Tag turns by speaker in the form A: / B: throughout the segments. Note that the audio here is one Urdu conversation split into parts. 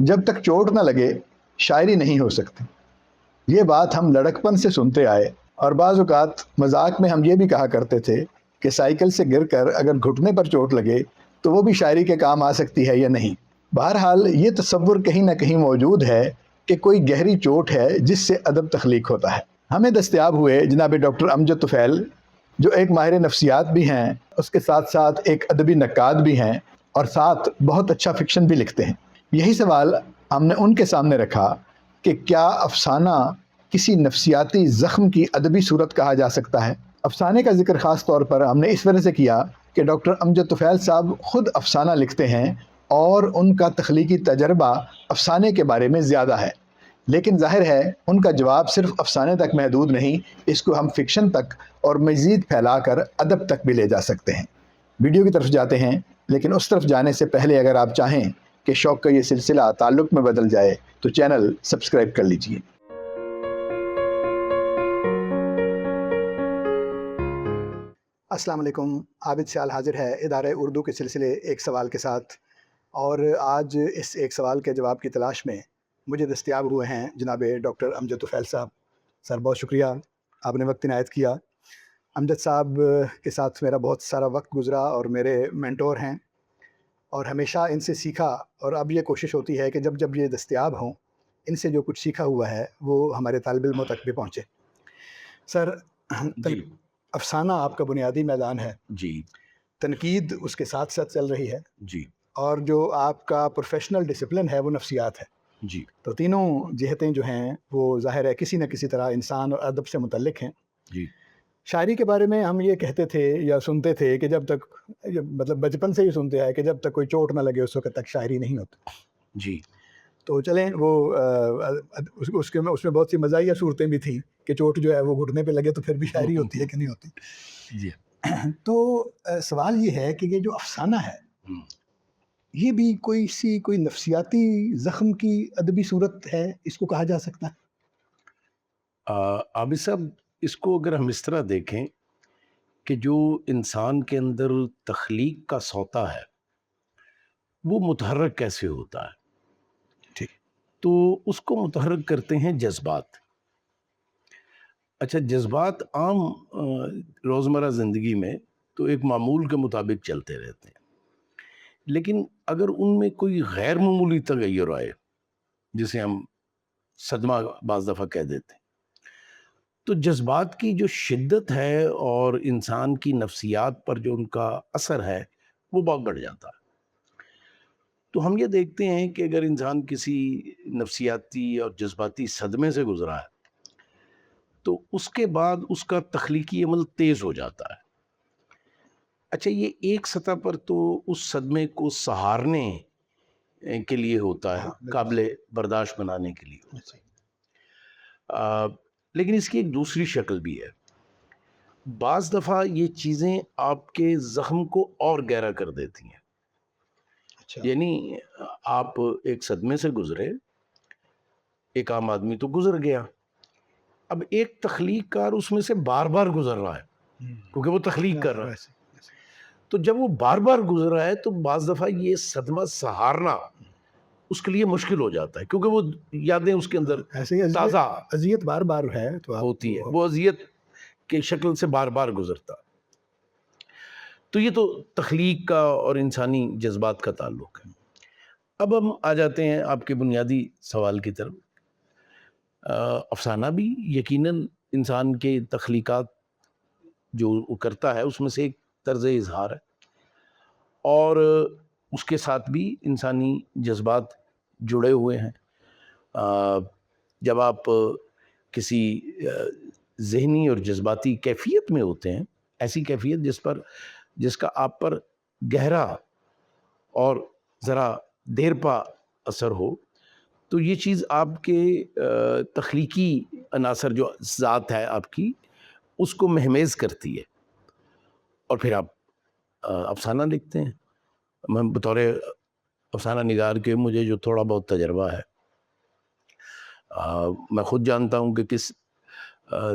A: جب تک چوٹ نہ لگے شاعری نہیں ہو سکتی۔ یہ بات ہم لڑکپن سے سنتے آئے، اور بعض اوقات مذاق میں ہم یہ بھی کہا کرتے تھے کہ سائیکل سے گر کر اگر گھٹنے پر چوٹ لگے تو وہ بھی شاعری کے کام آ سکتی ہے یا نہیں۔ بہرحال یہ تصور کہیں نہ کہیں موجود ہے کہ کوئی گہری چوٹ ہے جس سے ادب تخلیق ہوتا ہے۔ ہمیں دستیاب ہوئے جناب ڈاکٹر امجد طفیل، جو ایک ماہر نفسیات بھی ہیں، اس کے ساتھ ساتھ ایک ادبی نقاد بھی ہیں، اور ساتھ بہت اچھا فکشن بھی لکھتے ہیں۔ یہی سوال ہم نے ان کے سامنے رکھا کہ کیا افسانہ کسی نفسیاتی زخم کی ادبی صورت کہا جا سکتا ہے؟ افسانے کا ذکر خاص طور پر ہم نے اس وجہ سے کیا کہ ڈاکٹر امجد طفیل صاحب خود افسانہ لکھتے ہیں اور ان کا تخلیقی تجربہ افسانے کے بارے میں زیادہ ہے، لیکن ظاہر ہے ان کا جواب صرف افسانے تک محدود نہیں، اس کو ہم فکشن تک اور مزید پھیلا کر ادب تک بھی لے جا سکتے ہیں۔ ویڈیو کی طرف جاتے ہیں، لیکن اس طرف جانے سے پہلے اگر آپ چاہیں کہ شوق کا یہ سلسلہ تعلق میں بدل جائے تو چینل سبسکرائب کر لیجئے۔ السلام علیکم، عابد سیال حاضر ہے ادارہ اردو کے سلسلے ایک سوال کے ساتھ، اور آج اس ایک سوال کے جواب کی تلاش میں مجھے دستیاب ہوئے ہیں جناب ڈاکٹر امجد طفیل صاحب۔ سر بہت شکریہ، آپ نے وقت عنایت کیا۔ امجد صاحب کے ساتھ میرا بہت سارا وقت گزرا اور میرے مینٹور ہیں، اور ہمیشہ ان سے سیکھا، اور اب یہ کوشش ہوتی ہے کہ جب جب یہ دستیاب ہوں ان سے جو کچھ سیکھا ہوا ہے وہ ہمارے طالب علموں تک بھی پہنچے۔ سر،
B: جی
A: افسانہ آپ کا بنیادی میدان ہے،
B: جی
A: تنقید اس کے ساتھ ساتھ چل رہی ہے،
B: جی
A: اور جو آپ کا پروفیشنل ڈسپلن ہے وہ نفسیات ہے۔
B: جی
A: تو تینوں جہتیں جو ہیں وہ ظاہر ہے کسی نہ کسی طرح انسان اور ادب سے متعلق ہیں۔
B: جی
A: شاعری کے بارے میں ہم یہ کہتے تھے یا سنتے تھے کہ جب تک، مطلب بچپن سے ہی سنتے آئے کہ جب تک کوئی چوٹ نہ لگے اس وقت تک شاعری نہیں ہوتی۔
B: جی
A: تو چلیں، وہ اس میں بہت سی مزاحیہ صورتیں بھی تھیں کہ چوٹ جو ہے وہ گھٹنے پہ لگے تو پھر بھی شاعری ہوتی ہے کہ نہیں ہوتی۔
B: جی
A: تو سوال یہ ہے کہ یہ جو افسانہ ہے یہ بھی کوئی نفسیاتی زخم کی ادبی صورت ہے، اس کو کہا جا سکتا ہے؟
B: عابد صاحب، اس کو اگر ہم اس طرح دیکھیں کہ جو انسان کے اندر تخلیق کا سوتا ہے وہ متحرک کیسے ہوتا ہے،
A: ٹھیک۔
B: تو اس کو متحرک کرتے ہیں جذبات۔ اچھا، جذبات عام روزمرہ زندگی میں تو ایک معمول کے مطابق چلتے رہتے ہیں، لیکن اگر ان میں کوئی غیر معمولی تغیر آئے، جسے ہم صدمہ بعض دفعہ کہہ دیتے ہیں، تو جذبات کی جو شدت ہے اور انسان کی نفسیات پر جو ان کا اثر ہے وہ بہت بڑھ جاتا ہے۔ تو ہم یہ دیکھتے ہیں کہ اگر انسان کسی نفسیاتی اور جذباتی صدمے سے گزرا ہے تو اس کے بعد اس کا تخلیقی عمل تیز ہو جاتا ہے۔ اچھا، یہ ایک سطح پر تو اس صدمے کو سہارنے کے لیے ہوتا ہے، قابل برداشت بنانے کے لیے ہوتا ہے، لیکن اس کی ایک دوسری شکل بھی ہے۔ بعض دفعہ یہ چیزیں آپ کے زخم کو اور گہرا کر دیتی ہیں۔ یعنی آپ ایک صدمے سے گزرے، ایک عام آدمی تو گزر گیا، اب ایک تخلیق کار اس میں سے بار بار گزر رہا ہے کیونکہ وہ تخلیق کر رہا ہے۔ تو جب وہ بار بار گزر رہا ہے تو بعض دفعہ یہ صدمہ سہارنا اس کے لیے مشکل ہو جاتا ہے، کیونکہ وہ یادیں اس کے اندر تازہ
A: اذیت بار بار ہے تو
B: ہوتی ہے، وہ اذیت کی شکل سے بار بار گزرتا۔ تو یہ تو تخلیق کا اور انسانی جذبات کا تعلق ہے۔ اب ہم آ جاتے ہیں آپ کے بنیادی سوال کی طرف۔ افسانہ بھی یقیناً انسان کے تخلیقات جو وہ کرتا ہے اس میں سے ایک طرز اظہار ہے، اور اس کے ساتھ بھی انسانی جذبات جڑے ہوئے ہیں۔ جب آپ کسی ذہنی اور جذباتی کیفیت میں ہوتے ہیں، ایسی کیفیت جس کا آپ پر گہرا اور ذرا دیر پا اثر ہو، تو یہ چیز آپ کے تخلیقی عناصر جو ذات ہے آپ کی اس کو مہمیز کرتی ہے، اور پھر آپ افسانہ لکھتے ہیں۔ میں بطور افسانہ نگار کے مجھے جو تھوڑا بہت تجربہ ہے، میں خود جانتا ہوں کہ کس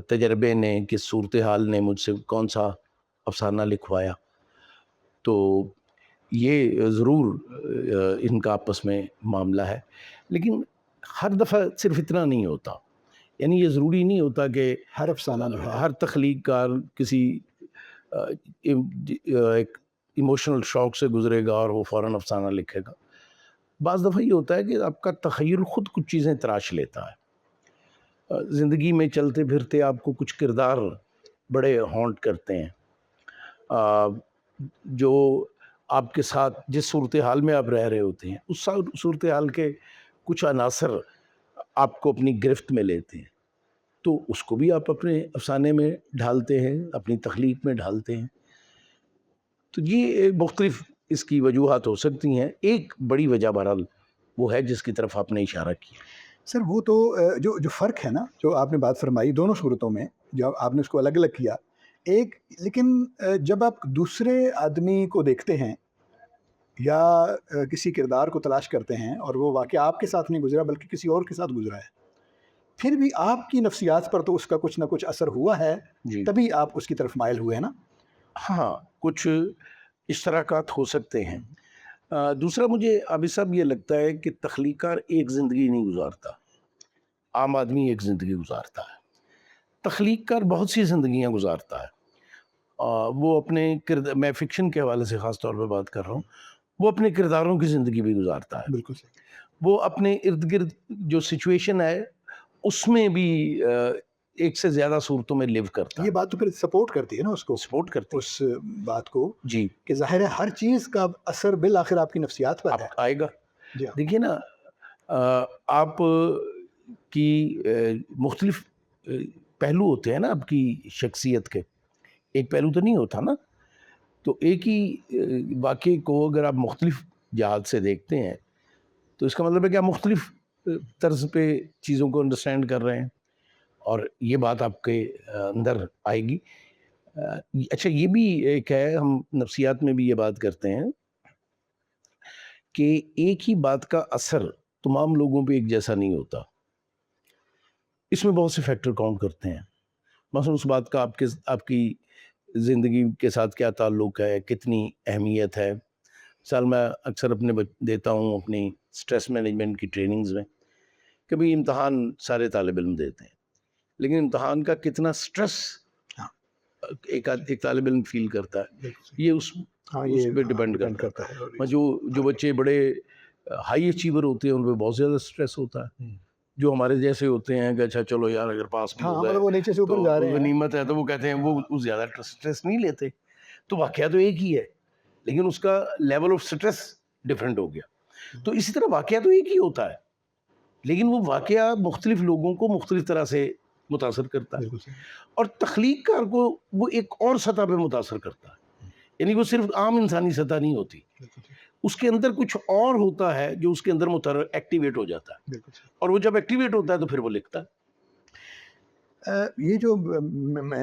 B: تجربے نے، کس صورتحال نے مجھ سے کون سا افسانہ لکھوایا۔ تو یہ ضرور ان کا آپس میں معاملہ ہے، لیکن ہر دفعہ صرف اتنا نہیں ہوتا. یعنی یہ ضروری نہیں ہوتا کہ
C: ہر افسانہ جو ہے
B: ہر تخلیق کار کسی ایک ایموشنل شوق سے گزرے گا اور وہ فوراً افسانہ لکھے گا. بعض دفعہ یہ ہوتا ہے کہ آپ کا تخیل خود کچھ چیزیں تراش لیتا ہے. زندگی میں چلتے پھرتے آپ کو کچھ کردار بڑے ہانٹ کرتے ہیں، جو آپ کے ساتھ جس صورتحال میں آپ رہ رہے ہوتے ہیں اس صورتحال کے کچھ عناصر آپ کو اپنی گرفت میں لیتے ہیں، تو اس کو بھی آپ اپنے افسانے میں ڈھالتے ہیں، اپنی تخلیق میں ڈھالتے ہیں. تو یہ مختلف اس کی وجوہات ہو سکتی ہیں. ایک بڑی وجہ بہرحال وہ ہے جس کی طرف آپ نے اشارہ کیا.
C: سر وہ تو جو فرق ہے نا جو آپ نے بات فرمائی دونوں صورتوں میں، جو آپ نے اس کو الگ الگ کیا ایک، لیکن جب آپ دوسرے آدمی کو دیکھتے ہیں یا کسی کردار کو تلاش کرتے ہیں اور وہ واقعہ آپ کے ساتھ نہیں گزرا بلکہ کسی اور کے ساتھ گزرا ہے، پھر بھی آپ کی نفسیات پر تو اس کا کچھ نہ کچھ اثر ہوا ہے،
B: جی
C: تبھی آپ اس کی طرف مائل ہوئے ہیں نا.
B: ہاں، کچھ اشتراکات ہو سکتے ہیں. دوسرا مجھے عابد صاحب یہ لگتا ہے کہ تخلیق کار ایک زندگی نہیں گزارتا، عام آدمی ایک زندگی گزارتا ہے. تخلیق کار بہت سی زندگیاں گزارتا ہے. وہ اپنے میں فکشن کے حوالے سے خاص طور پہ بات کر رہا ہوں، وہ اپنے کرداروں کی زندگی بھی گزارتا ہے.
C: بالکل صحیح.
B: وہ اپنے ارد گرد جو سچویشن ہے اس میں بھی ایک سے زیادہ صورتوں میں لیو کرتا
C: یہ
B: ہے.
C: بات تو پھر سپورٹ کرتی ہے نا اس کو،
B: سپورٹ کرتی ہے.
C: اس بات کو
B: جی
C: کہ ظاہر ہے ہر چیز کا اثر بالآخر آپ کی نفسیات پر
B: آپ
C: ہے.
B: آئے گا.
C: جی ہاں.
B: دیکھیے نا، آپ کی مختلف پہلو ہوتے ہیں نا آپ کی شخصیت کے، ایک پہلو تو نہیں ہوتا نا. تو ایک ہی واقعے کو اگر آپ مختلف جہات سے دیکھتے ہیں تو اس کا مطلب ہے کہ آپ مختلف طرز پہ چیزوں کو انڈرسٹینڈ کر رہے ہیں، اور یہ بات آپ کے اندر آئے گی. اچھا یہ بھی ایک ہے، ہم نفسیات میں بھی یہ بات کرتے ہیں کہ ایک ہی بات کا اثر تمام لوگوں پہ ایک جیسا نہیں ہوتا. اس میں بہت سے فیکٹر کاؤنٹ کرتے ہیں. مثلا اس بات کا آپ کی زندگی کے ساتھ کیا تعلق ہے، کتنی اہمیت ہے. مثال میں اکثر دیتا ہوں اپنی سٹریس مینجمنٹ کی ٹریننگز میں. کبھی امتحان سارے طالب علم دیتے ہیں، لیکن امتحان کا کتنا سٹریس ایک طالب علم فیل کرتا ہے، یہ اس پہ ڈیپینڈ کرتا ہے. جو بچے بڑے ہائی اچیور ہوتے ہیں ان پہ بہت زیادہ سٹریس ہوتا ہے. جو ہمارے جیسے ہوتے ہیں کہ اچھا چلو یار اگر پاس بھی ہو گئے
C: وہ نیچے سے اوپر جا رہے ہیں،
B: غنیمت ہے، تو وہ کہتے ہیں وہ زیادہ سٹریس نہیں لیتے. تو واقعہ تو ایک ہی ہے لیکن اس کا لیول آف سٹریس ڈفرینٹ ہو گیا. تو اسی طرح واقعہ تو ایک ہی ہوتا ہے لیکن وہ واقعہ مختلف لوگوں کو مختلف طرح سے متاثر کرتا ہے. اور تخلیق کار کو وہ ایک اور سطح پہ متاثر کرتا ہے. یعنی وہ صرف عام انسانی سطح نہیں ہوتی، اس کے اندر کچھ اور ہوتا ہے جو اس کے اندر ایکٹیویٹ ہو جاتا ہے، اور وہ جب ایکٹیویٹ ہوتا ہے تو پھر وہ لکھتا ہے.
C: یہ جو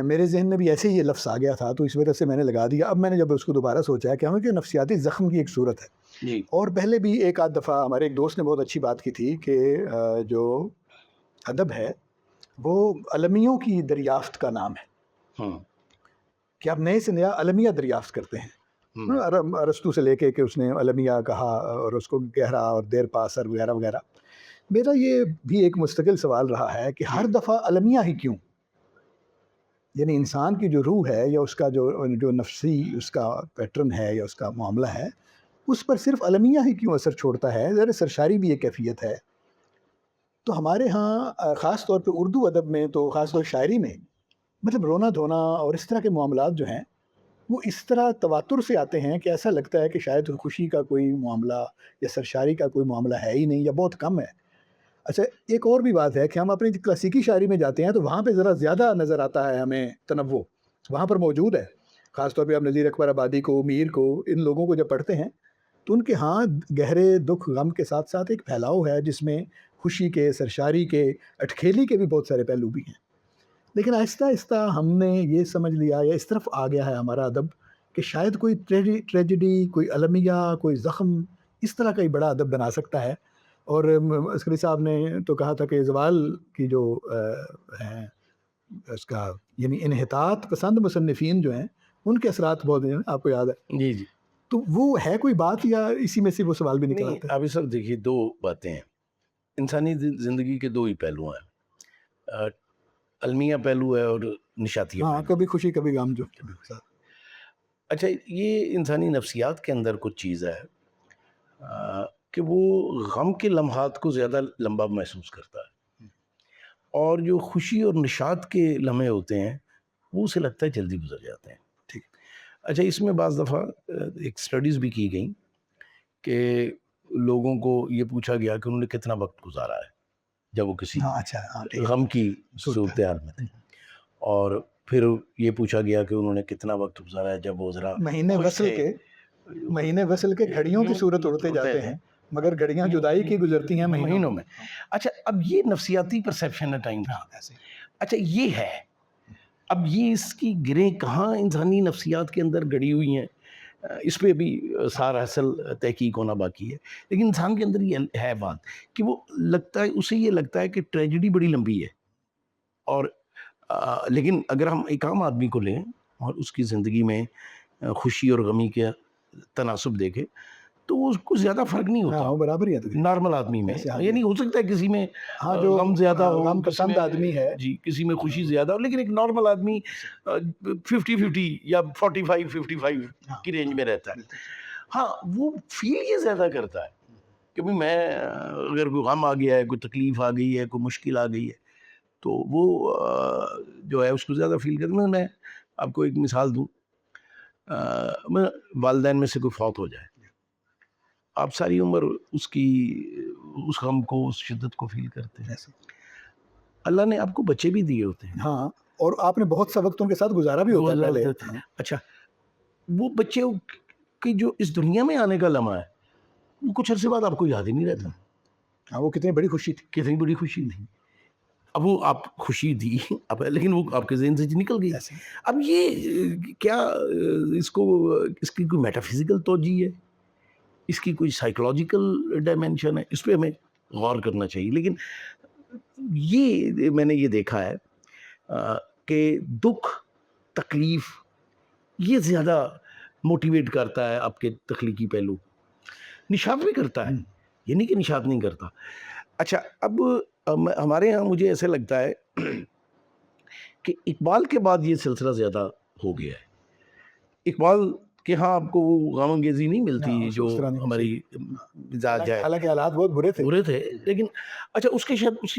C: میرے ذہن میں بھی ایسے ہی یہ لفظ آ گیا تھا تو اس وجہ سے میں نے لگا دیا. اب میں نے جب اس کو دوبارہ سوچا کہ ہمیں کہ نفسیاتی زخم کی ایک صورت ہے.
B: جی
C: اور پہلے بھی ایک آدھ دفعہ ہمارے ایک دوست نے بہت اچھی بات کی تھی کہ جو ادب ہے وہ المیوں کی دریافت کا نام ہے،
B: ہاں
C: کہ آپ نئے سے نیا المیہ دریافت کرتے ہیں. ارسطو سے لے کے کہ اس نے المیہ کہا اور اس کو گہرا اور دیر پا اثر وغیرہ وغیرہ. میرا یہ بھی ایک مستقل سوال رہا ہے کہ ہر دفعہ المیہ ہی کیوں؟ یعنی انسان کی جو روح ہے یا اس کا جو نفسی اس کا پیٹرن ہے یا اس کا معاملہ ہے اس پر صرف المیہ ہی کیوں اثر چھوڑتا ہے؟ ذرا سرشاری بھی ایک کیفیت ہے. تو ہمارے ہاں خاص طور پہ اردو ادب میں تو خاص طور شاعری میں مطلب رونا دھونا اور اس طرح کے معاملات جو ہیں وہ اس طرح تواتر سے آتے ہیں کہ ایسا لگتا ہے کہ شاید خوشی کا کوئی معاملہ یا سرشاری کا کوئی معاملہ ہے ہی نہیں یا بہت کم ہے. اچھا ایک اور بھی بات ہے کہ ہم اپنی کلاسیکی شاعری میں جاتے ہیں تو وہاں پہ ذرا زیادہ نظر آتا ہے ہمیں تنوع، وہاں پر موجود ہے. خاص طور پہ آپ نذیر اکبر آبادی کو، میر کو، ان لوگوں کو جب پڑھتے ہیں تو ان کے ہاں گہرے دکھ غم کے ساتھ ساتھ ایک پھیلاؤ ہے جس میں خوشی کے، سرشاری کے، اٹکھیلی کے بھی بہت سارے پہلو بھی ہیں. لیکن آہستہ آہستہ ہم نے یہ سمجھ لیا یا اس طرف آ گیا ہے ہمارا ادب کہ شاید کوئی ٹریجڈی، کوئی المیہ، کوئی زخم اس طرح کا ہی بڑا ادب بنا سکتا ہے. اور عسکری صاحب نے تو کہا تھا کہ زوال کی جو ہیں اس کا یعنی انحطاط پسند مصنفین جو ہیں ان کے اثرات بہت ہیں، آپ کو یاد ہے.
B: جی جی
C: تو وہ ہے کوئی بات یا اسی میں سے وہ سوال بھی نکل
B: نہیں
C: آتا ہے؟
B: ابھی صاحب دیکھیے دو باتیں ہیں. انسانی زندگی کے دو ہی پہلو ہیں, المیہ پہلو ہے اور نشاطیہ
C: ہاں،
B: پہلو.
C: کبھی خوشی کبھی غم جو.
B: اچھا یہ انسانی نفسیات کے اندر کچھ چیز ہے کہ وہ غم کے لمحات کو زیادہ لمبا محسوس کرتا ہے, اور جو خوشی اور نشاط کے لمحے ہوتے ہیں وہ اسے لگتا ہے جلدی گزر جاتے ہیں.
C: ٹھیک.
B: اچھا اس میں بعض دفعہ ایک اسٹڈیز بھی کی گئیں کہ لوگوں کو یہ پوچھا گیا کہ انہوں نے کتنا وقت گزارا ہے جب وہ کسی
C: ہاں اچھا ہاں ٹھیک ہے.
B: غم کی صورتحال میں تھے, اور پھر یہ پوچھا گیا کہ انہوں نے کتنا وقت گزارا ہے جب وہ ذرا
C: مہینے
B: خوش
C: وصل
B: تھے.
C: کے مہینے وصل کے گھڑیوں کی صورت اڑتے جاتے ہیں مگر گھڑیاں جدائی کی گزرتی ہیں
B: مہینوں میں. اچھا اب یہ نفسیاتی پرسیپشن ہے ٹائم کا. اچھا یہ ہے, اب یہ اس کی گریں کہاں انسانی نفسیات کے اندر گڑی ہوئی ہیں, اس پہ بھی سارا اصل تحقیق ہونا باقی ہے. لیکن انسان کے اندر یہ ہے بات کہ وہ لگتا ہے, اسے یہ لگتا ہے کہ ٹریجڈی بڑی لمبی ہے, اور لیکن اگر ہم ایک عام آدمی کو لیں اور اس کی زندگی میں خوشی اور غمی کے تناسب دیکھیں تو اس کو زیادہ فرق نہیں ہوتا.
C: ہاں برابر ہی ہے.
B: نارمل آدمی میں یعنی ہو سکتا ہے کسی میں
C: ہاں جو
B: غم زیادہ ہو,
C: غم پسند آدمی ہے
B: جی کسی میں خوشی زیادہ ہو, لیکن ایک نارمل آدمی 50-50 یا 45-55 کی رینج میں رہتا ہے. ہاں وہ فیل یہ زیادہ کرتا ہے کہ بھئی میں اگر کوئی غم آ گیا ہے, کوئی تکلیف آ گئی ہے, کوئی مشکل آ گئی ہے تو وہ جو ہے اس کو زیادہ فیل کرتا. میں آپ کو ایک مثال دوں, میں والدین میں سے کوئی فوت ہو جائے, آپ ساری عمر اس غم کو, اس شدت کو فیل کرتے ہیں. اللہ نے آپ کو بچے بھی دیے ہوتے ہیں.
C: ہاں, اور آپ نے بہت سا وقت ان کے ساتھ گزارا بھی ہوتا ہے پہلے.
B: اچھا وہ بچے کی جو اس دنیا میں آنے کا لمحہ ہے وہ کچھ عرصے بعد آپ کو یاد ہی نہیں رہتا.
C: ہاں وہ کتنی بڑی خوشی تھی,
B: کتنی بڑی خوشی تھی. اب وہ آپ خوشی دی اب, لیکن وہ آپ کے ذہن سے نکل گئی. اب یہ کیا اس کی کوئی میٹا فزیکل توجہ ہے, اس کی کوئی سائیکولوجیکل ڈائمینشن ہے, اس پہ ہمیں غور کرنا چاہیے. لیکن یہ میں نے یہ دیکھا ہے کہ دکھ تکلیف یہ زیادہ موٹیویٹ کرتا ہے آپ کے تخلیقی پہلو. نشاط بھی کرتا ہے, یہ نہیں کہ نشاط نہیں کرتا. اچھا اب ہمارے ہاں مجھے ایسے لگتا ہے کہ اقبال کے بعد یہ سلسلہ زیادہ ہو گیا ہے. اقبال کہ ہاں آپ کو وہ غم انگیزی نہیں ملتی جو ہماری مزاج ہے,
C: حالانکہ حالات بہت برے تھے.
B: لیکن اچھا اس کی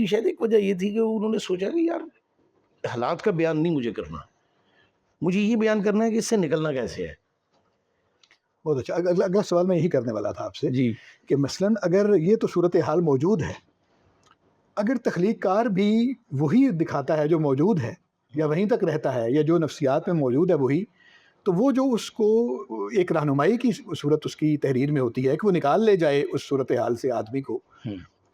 B: شاید ایک وجہ یہ تھی کہ انہوں نے سوچا کہ یار حالات کا بیان نہیں مجھے کرنا, مجھے یہ بیان کرنا ہے کہ اس سے نکلنا کیسے ہے.
C: بہت اچھا. اگلا سوال میں یہی کرنے والا تھا آپ سے
B: جی
C: کہ مثلاً اگر یہ تو صورتحال موجود ہے, اگر تخلیق کار بھی وہی دکھاتا ہے جو موجود ہے یا وہیں تک رہتا ہے یا جو نفسیات میں موجود ہے وہی, تو وہ جو اس کو ایک رہنمائی کی صورت اس کی تحریر میں ہوتی ہے کہ وہ نکال لے جائے اس صورتحال سے آدمی کو,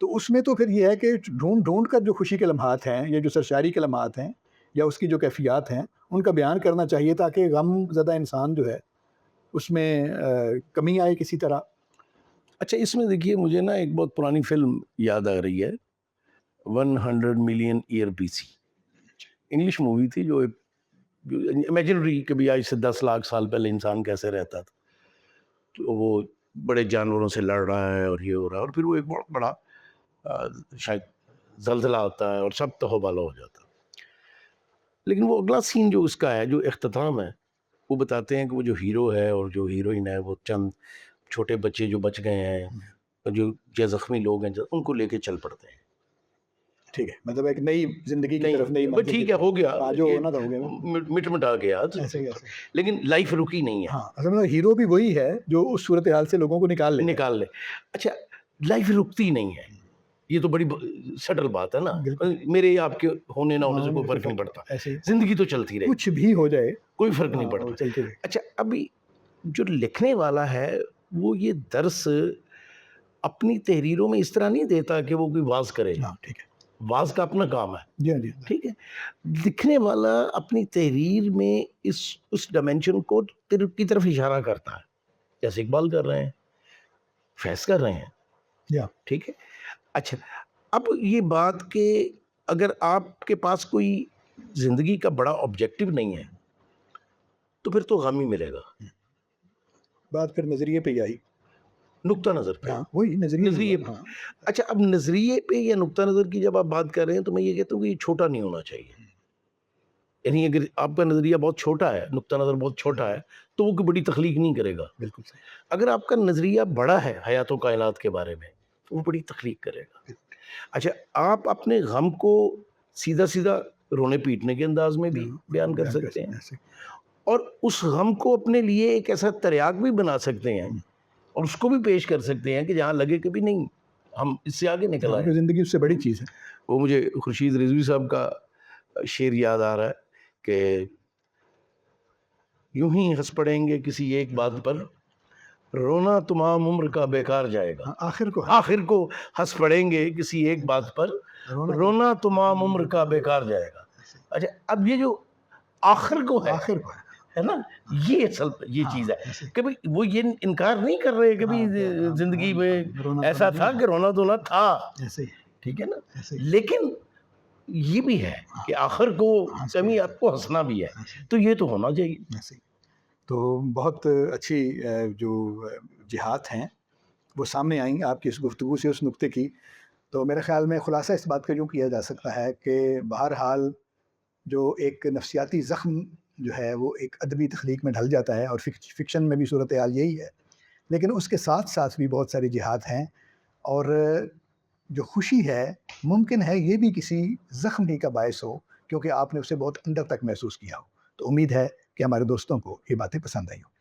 C: تو اس میں تو پھر یہ ہے کہ ڈھونڈ کر جو خوشی کے لمحات ہیں یا جو سرشاری کے لمحات ہیں یا اس کی جو کیفیات ہیں ان کا بیان کرنا چاہیے تاکہ غم زدہ انسان جو ہے اس میں کمی آئے کسی طرح.
B: اچھا اس میں دیکھیے مجھے نا ایک بہت پرانی فلم یاد آ رہی ہے, 100 million year BC, English movie تھی جو امیجنری کہ بھی آج سے 10 لاکھ سال پہلے انسان کیسے رہتا تھا, تو وہ بڑے جانوروں سے لڑ رہا ہے اور یہ ہو رہا ہے, اور پھر وہ ایک بہت بڑا شاید زلزلہ آتا ہے اور سب تہوبالہ ہو جاتا ہے. لیکن وہ اگلا سین جو اس کا ہے, جو اختتام ہے, وہ بتاتے ہیں کہ وہ جو ہیرو ہے اور جو ہیروئن ہے وہ چند چھوٹے بچے جو بچ گئے ہیں اور جو زخمی لوگ ہیں ان کو لے کے چل پڑتے ہیں.
C: ٹھیک ہے, مطلب ایک نئی زندگی کی طرف, نئی منزل
B: ٹھیک ہے ہو گیا,
C: جو ہونا تھا ہو گیا,
B: مٹ مٹا گیا, لیکن لائف رکی نہیں ہے.
C: ہاں اصل میں ہیرو بھی وہی ہے جو اس صورتحال سے لوگوں کو نکال لے.
B: اچھا لائف رکتی نہیں ہے, یہ تو بڑی سٹل بات ہے نا. میرے آپ کے ہونے نہ ہونے سے کوئی فرق نہیں پڑتا, زندگی تو چلتی رہے,
C: کچھ بھی ہو جائے
B: کوئی فرق نہیں پڑتا. اچھا ابھی جو لکھنے والا ہے وہ یہ درس اپنی تحریروں میں اس طرح نہیں دیتا کہ وہ کوئی واز کرے,
C: ٹھیک ہے,
B: واز کا اپنا کام ہے,
C: جی
B: ٹھیک ہے. لکھنے والا اپنی تحریر میں اس ڈائمینشن کو کی طرف اشارہ کرتا ہے, جیسے اقبال کر رہے ہیں, فیض کر رہے ہیں, ٹھیک ہے. اچھا اب یہ بات کہ اگر آپ کے پاس کوئی زندگی کا بڑا آبجیکٹو نہیں ہے تو پھر تو غم ہی ملے گا.
C: بات پھر نظریے پہ ہی آئی.
B: نقطہ نظر پہ.
C: ہاں وہی نظریے
B: نظریے
C: ہاں
B: اچھا، اب نظریے پہ یا نقطہ نظر کی جب آپ بات کر رہے ہیں تو میں یہ کہتا ہوں کہ یہ چھوٹا نہیں ہونا چاہیے. یعنی اگر آپ کا نظریہ بہت چھوٹا ہے، نقطہ نظر بہت چھوٹا ہے، تو وہ کوئی بڑی تخلیق نہیں کرے گا.
C: بالکل صحیح.
B: اگر آپ کا نظریہ بڑا ہے حیات و کائنات کے بارے میں تو وہ بڑی تخلیق کرے گا. اچھا، آپ اپنے غم کو سیدھا سیدھا رونے پیٹنے کے انداز میں بھی بیان کر سکتے ہیں، اور اس غم کو اپنے لیے ایک ایسا تریاق بھی بنا سکتے ہیں اور اس کو بھی پیش کر سکتے ہیں کہ جہاں لگے کہ بھی نہیں ہم اس سے آگے نکل آئے.
C: زندگی اس سے بڑی چیز ہے.
B: وہ مجھے خورشید رضوی صاحب کا شعر یاد آ رہا ہے کہ یوں ہی ہنس پڑیں گے کسی ایک بات پر، رونا تمام عمر کا بیکار جائے گا. آخر کو ہنس پڑیں گے کسی ایک بات پر، رونا تمام عمر کا بیکار جائے گا. اچھا، اب یہ جو آخر کو ہے نا، یہ اصل یہ چیز ہے کہ بھئی وہ یہ انکار نہیں کر رہے کہ بھئی زندگی میں ایسا تھا کہ رونا دھونا تھا، ٹھیک ہے نا، لیکن یہ بھی ہے کہ آخر کو کمی آپ کو ہنسنا بھی ہے، تو یہ تو ہونا چاہیے.
C: تو بہت اچھی جو جہات ہیں وہ سامنے آئیں آپ کی اس گفتگو سے، اس نقطے کی. تو میرے خیال میں خلاصہ اس بات کا یوں کیا جا سکتا ہے کہ بہرحال جو ایک نفسیاتی زخم جو ہے وہ ایک ادبی تخلیق میں ڈھل جاتا ہے، اور فکشن میں بھی صورتحال یہی ہے، لیکن اس کے ساتھ ساتھ بھی بہت ساری جہات ہیں. اور جو خوشی ہے ممکن ہے یہ بھی کسی زخم ہی کا باعث ہو، کیونکہ آپ نے اسے بہت اندر تک محسوس کیا ہو. تو امید ہے کہ ہمارے دوستوں کو یہ باتیں پسند آئی ہوں.